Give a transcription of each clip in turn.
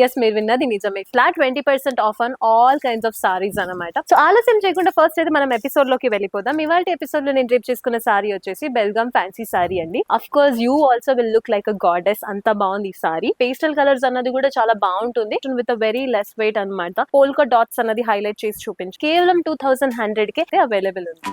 Yes, మీరు విన్నది నిజమే. Flat 20% of on all kinds of saris అన్నమాట. సో ఆలస్యం చేయకుండా ఫస్ట్ అయితే మనం ఎపిసోడ్ లోకి వెళ్ళిపోదాం. ఇవాళ ఎపిసోడ్ లో నేను డ్రిప్ చేసుకున్న సారీ వచ్చేసి బెల్గామ్ ఫ్యాన్సీ సారీ అండి. Of course you also will look like a goddess. అంత బాగుంది ఈ సారీ. పేస్టల్ కలర్స్ అన్నది కూడా చాలా బాగుంటుంది with a very less weight అన్నమాట. పోల్కా డాట్స్ అన్నది హైలైట్ చేసి చూపించి కేవలం 2100 కే అవైలబుల్ ఉంది.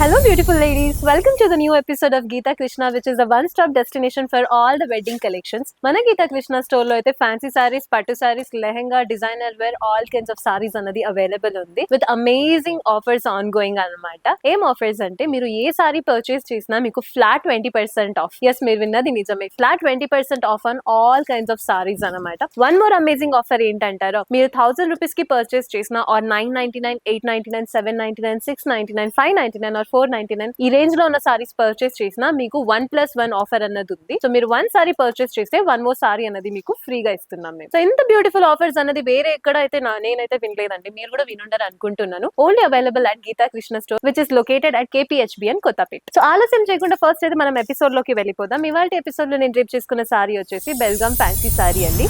Hello beautiful ladies, welcome to the new episode of Geeta Krishna, which is a one-stop destination for all the wedding collections. Mana Geeta Krishna store lo aithe fancy sarees, pattu sarees, lehenga, designer wear, all kinds of sarees anadi available undi with amazing offers ongoing anamata. Em offers ante meeru A sorry purchase చేసినా మీకు flat 20% of. Yes, మీరు విన్నది నిజమే. Flat 20% of on all kinds of saris అనమాట. One more amazing offer ఏంటంటారో, మీరు 1000 rupees కి purchase చేసిన are 999, 899, 799, 699, 599 are 499 ఈ రేంజ్ లో ఉన్న సారీస్ పర్చేస్ చేసినా మీకు 1+1 ఆఫర్ అన్నది ఉంది. సో మీరు వన్ సారీ పర్చేస్ చేస్తే వన్ మోర్ సారీ అనేది మీకు ఫ్రీగా ఇస్తున్నాం మేము. సో ఇంత బ్యూటిఫుల్ ఆఫర్స్ అన్నది వేరే ఎక్కడ అయితే నేనైతే వినలేదండి. మీరు కూడా వినుండరు అనుకుంటున్నాను. Only available at Geeta Krishna store which is located at KPHBN Kothapet. So ఆలస్యం చేయకుండా ఫస్ట్ అయితే మనం ఎపిసోడ్ లోకి వెళ్ళిపోదాం. ఇవాళ ఎపిసోడ్ లో నేను డ్రిప్ చేసుకున్న సారీ వచ్చేసి బెల్గామ్ ఫ్యాన్సీ సారీ అండి.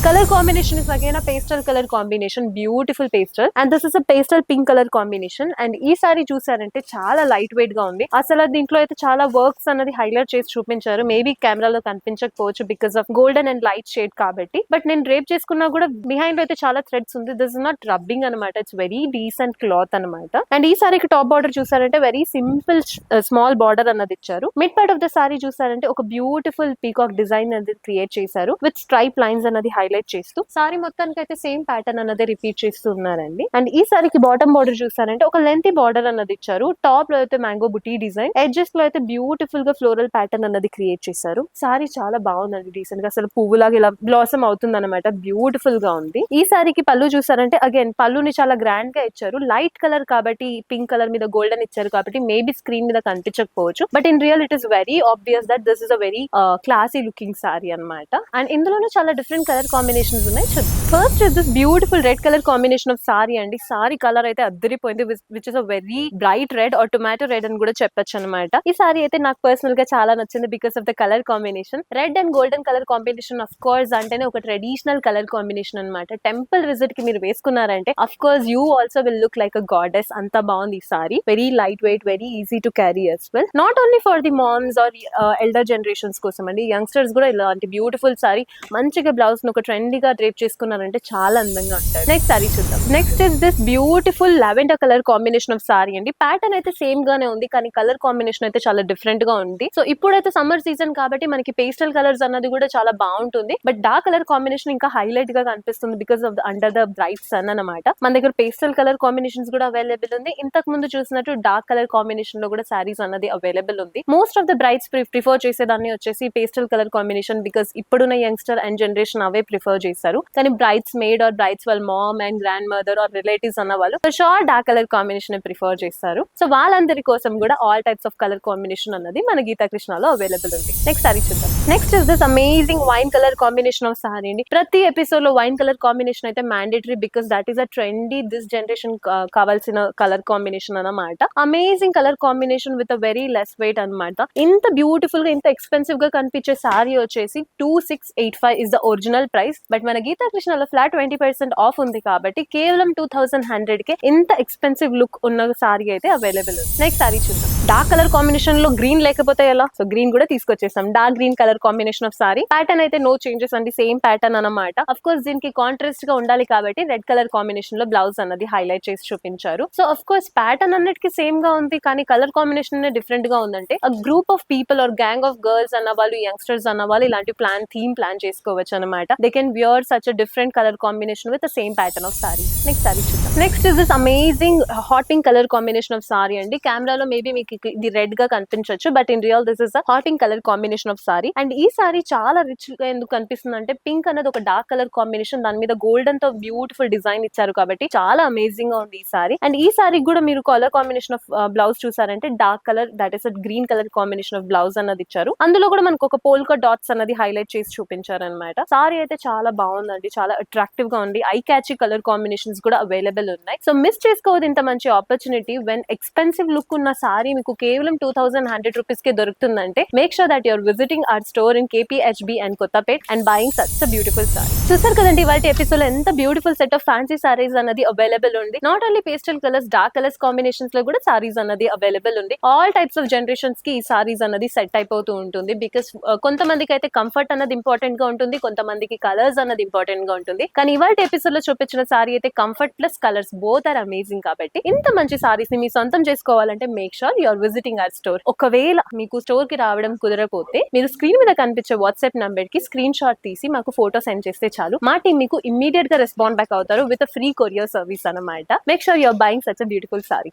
Color combination is again a pastel color combination, beautiful pastel, and this is a pastel pink color combination. And ee saree చూసారంటే చాలా లైట్ వెయిట్ గా ఉంది. అసలు దీంట్లో అయితే చాలా వర్క్స్ అన్నది హైలైట్ చేసి చూపించారు. మేబీ కెమెరాలో కనిపించకపోవచ్చు because of golden and light shade కాబట్టి. బట్ నేను డ్రేప్ చేసుకున్నా కూడా బిహైండ్ అయితే చాలా థ్రెడ్స్ ఉంది. దిస్ ఇస్ నాట్ రబ్బింగ్ అనమాట, ఇట్స్ వెరీ డీసెంట్ క్లాత్ అనమాట. అండ్ ఈ సారీకి టాప్ బార్డర్ చూసారంటే వెరీ సింపుల్ స్మాల్ బార్డర్ అన్నది ఇచ్చారు. Mid part of the sari చూసారంటే ఒక బ్యూటిఫుల్ పీకాక్ డిజైన్ అనేది క్రియేట్ చేశారు విత్ స్ట్రైప్ లైన్స్ అన్నది హైలైట్ చేస్తూ సారీ మొత్తానికి అయితే సేమ్ ప్యాటర్న్ అన్నది రిపీట్ చేస్తూ ఉన్నారండి. అండ్ ఈ సారీకి బాటమ్ బార్డర్ చూసారంటే ఒక లెంతీ బార్డర్ అన్నది ఇచ్చారు. టాప్ లో అయితే మ్యాంగో బుటీ డిజైన్, ఎడ్జెస్ లో అయితే బ్యూటిఫుల్ గా ఫ్లోరల్ ప్యాటర్న్ అన్నది క్రియేట్ చేశారు. సారీ చాలా బాగుందండి, డీసెంట్ గా అసలు పువ్వులాగా ఇలా బ్లాసమ్ అవుతుంది అనమాట. బ్యూటిఫుల్ గా ఉంది. ఈ సారీకి పళ్ళు చూసారంటే అగైన్ పళ్ళుని చాలా గ్రాండ్ గా ఇచ్చారు. లైట్ కలర్ కాబట్టి పింక్ కలర్ మీద గోల్డెన్ ఇచ్చారు కాబట్టి మేబీ స్క్రీన్ మీద కనిపించకపోవచ్చు. But in real it is very obvious that this is a very classy looking sari అనమాట. అండ్ ఇందులోనే చాలా డిఫరెంట్ కలర్ కాంబినేషన్స్ ఉన్నాయి. First is this beautiful red colour combination of sari అండి. సారీ కలర్ అయితే అద్దరిపోయింది, which is a very bright red or tomato red అని కూడా చెప్పొచ్చు అనమాట. ఈ సారీ అయితే నాకు పర్సనల్ గా చాలా నచ్చింది because of the colour combination. Red and golden colour combination of course అంటేనే ఒక ట్రెడిషనల్ కలర్ కాంబినేషన్ అనమాట. టెంపుల్ విజిట్ కి మీరు వేసుకున్నారంటే of course you also will look like a goddess. అంత బాగుంది ఈ sari. Very light weight, very easy to carry as well. Not only for the moms or elder generations కోసం అండి, youngsters కూడా ఇలాంటి బ్యూటిఫుల్ సారీ మంచిగా బ్లౌజ్ ను ఒక ట్రెండీగా డ్రేప్ చేసుకున్నారంటే చాలా అందంగా ఉంటారు. నెక్స్ట్ సారీ చూద్దాం. Next is this beautiful lavender colour combination of sari అండి. ప్యాటర్న్ అయితే సేమ్ గానే ఉంది కానీ కలర్ కాంబినేషన్ అయితే చాలా డిఫరెంట్ గా ఉంది. సో ఇప్పుడైతే సమ్మర్ సీజన్ కాబట్టి మనకి పేస్టల్ కలర్స్ అన్నది కూడా చాలా బాగుంటుంది. బట్ డార్క్ కలర్ కాంబినేషన్ ఇంకా హైలైట్ గా కనిపిస్తుంది because of under the bright sun అనమాట. మన దగ్గర పేస్టల్ కలర్ కాంబినేషన్స్ కూడా అవైలబుల్ ఉంది. ఇంతకు ముందు చూసినట్టు డార్క్ కలర్ కాంబినేషన్ లో కూడా సారీస్ అన్నది అవైలబుల్ ఉంది. మోస్ట్ ఆఫ్ ద బ్రైట్స్ ప్రిఫర్ చేసేదాన్ని వచ్చేసి పేస్టల్ కలర్ కాంబినేషన్ బికాస్ ఇప్పుడున్న youngster and generation away prefer చేస్తారు. కానీ బ్రైట్స్ మేడ్ ఆర్ బ్రైట్స్ వాళ్ళ mom and grand mother are relatives అన్న వాళ్ళు షోర్ డార్క్ కలర్ కాంబినేషన్ ప్రిఫర్ చేస్తారు. సో వాళ్ళందరి కోసం కూడా all types of colour combination అన్నది మన గీతా కృష్ణలో అవైలబుల్ ఉంది. నెక్స్ట్ సారీ చూద్దాం. Next is this amazing wine colour combination of sari అండి. ప్రతి ఎపిసోడ్ లో వైన్ కలర్ కాంబినేషన్ అయితే mandatory because that is a trendy this generation కావాల్సిన కలర్ కాంబినేషన్ అన్నమాట. Amazing colour combination with a very less weight అనమాట. ఇంత beautiful గా ఇంత ఎక్స్పెన్సివ్ గా కనిపించే సారీ వచ్చేసి 2685 is the original price. But మన గీతా కృష్ణలో ఫ్లాట్ 20% ఆఫ్ ఉంది కాబట్టి కేవలం 2100 కే ఇంత ఎక్స్పెన్సివ్ లుక్ ఉన్న సారీ అయితే అవైలబుల్ ఉంది. నెక్స్ట్ సారీ చూద్దాం. డార్క్ కలర్ కాంబినేషన్ లో గ్రీన్ లేకపోతే ఎలా, సో గ్రీన్ కూడా తీసుకొచ్చేసాం. Dark green colour combination of sari. Pattern అయితే నో చేంజెస్ అండి, సేమ్ ప్యాటర్న్ అనమాట. అఫ్ కోర్స్ దీనికి కాంట్రాస్ట్ గా ఉండాలి కాబట్టి రెడ్ కలర్ కాంబినేషన్ లో బ్లౌజ్ అన్నది హైలైట్ చేసి చూపించారు. సో అఫ్ కోర్స్ ప్యాటర్న్ అన్నిటికీ సేమ్ గా ఉంది కానీ కలర్ కాంబినేషన్ డిఫరెంట్ గా ఉందంటే ఆ group of people or gang of girls అన్న వాళ్ళు, యంగ్స్టర్స్ అన్న వాళ్ళు ఇలాంటి థీమ్ ప్లాన్ చేసుకోవచ్చు అనమాట. They can wear such a different colour combination with the same pattern of sari. Next sari చూద్దాం. Next is this amazing hot pink colour combination of sari అండి. కెమెరాలో మేబీ మీకు ఇది రెడ్ గా కనిపించవచ్చు but in real this is a hot pink colour combination of sari. And ఈ సారీ చాలా rich గా ఎందుకు కనిపిస్తుంది అంటే పింక్ అనేది ఒక డార్క్ కలర్ కాంబినేషన్, దాని మీద గోల్డెన్ తో బ్యూటిఫుల్ డిజైన్ ఇచ్చారు కాబట్టి చాలా అమేజింగ్ గా ఉంది ఈ సారీ. అండ్ ఈ సారీ కూడా మీరు కలర్ కాంబినేషన్ ఆఫ్ బ్లౌజ్ చూసారంటే dark colour that is a green colour combination of blouse అన్నది ఇచ్చారు. అందులో కూడా మనకు ఒక పోల్కా డాట్స్ అన్నది హైలైట్ చేసి చూపించారు అనమాట. సారీ అయితే చాలా చాలా బాగుందండి, చాలా అట్రాక్టివ్ గా ఉంది. ఐ క్యాచీ కలర్ కాంబినేషన్స్ కూడా అవైలబుల్ ఉన్నాయి. సో మిస్ చేసుకోవద్దు ఇంత మంచి ఆపర్చునిటీ. వెన్ ఎక్స్పెన్సివ్ లుక్ ఉన్న సారీ మీకు కేవలం 2100 రూపీస్ కే దొరుకుతుందంటే make sure that you're visiting our store in KPHB and Kottapet and buying such a beautiful saree. చూసారు కదండి ఇవాళ ఎపిసోడ్ లో ఎంత beautiful set of fancy saris అన్నది అవైలబుల్ ఉంది. Not only pastel colours, dark colours combinations లో కూడా సారీస్ అన్నది అవైలబుల్ ఉంది. ఆల్ టైప్స్ ఆఫ్ జనరేషన్స్ కి ఈ సారీస్ అన్నది సెట్ అయిపోతూ ఉంటుంది. బికాస్ కొంతమందికి అయితే కంఫర్ట్ అన్నది ఇంపార్టెంట్ గా ఉంటుంది, కొంతమందికి కలర్స్ అన్నది ఇంపార్టెంట్ గా ఉంటుంది. కానీ ఇవాళ ఎపిసోడ్ లో చూపించిన సారీ అయితే comfort plus colours both are amazing. కాబట్టి ఇంత మంచి సారీస్ ని మీ సొంతం చేసుకోవాలంటే make sure you are visiting our store. ఒకవేళ మీకు స్టోర్ కి రావడం కుదరకపోతే మీరు స్క్రీన్ మీద కనిపించే వాట్సాప్ నంబర్ కి స్క్రీన్ షాట్ తీసి మాకు ఫోటో సెండ్ చేస్తే చాలు. మా టీం మీకు ఇమ్మీడియట్ గా రెస్పాండ్ బ్యాక్ అవుతారు విత్ ఫ్రీ కొరియర్ సర్వీస్ అన్నమాట. Make sure you are buying such a beautiful sorry.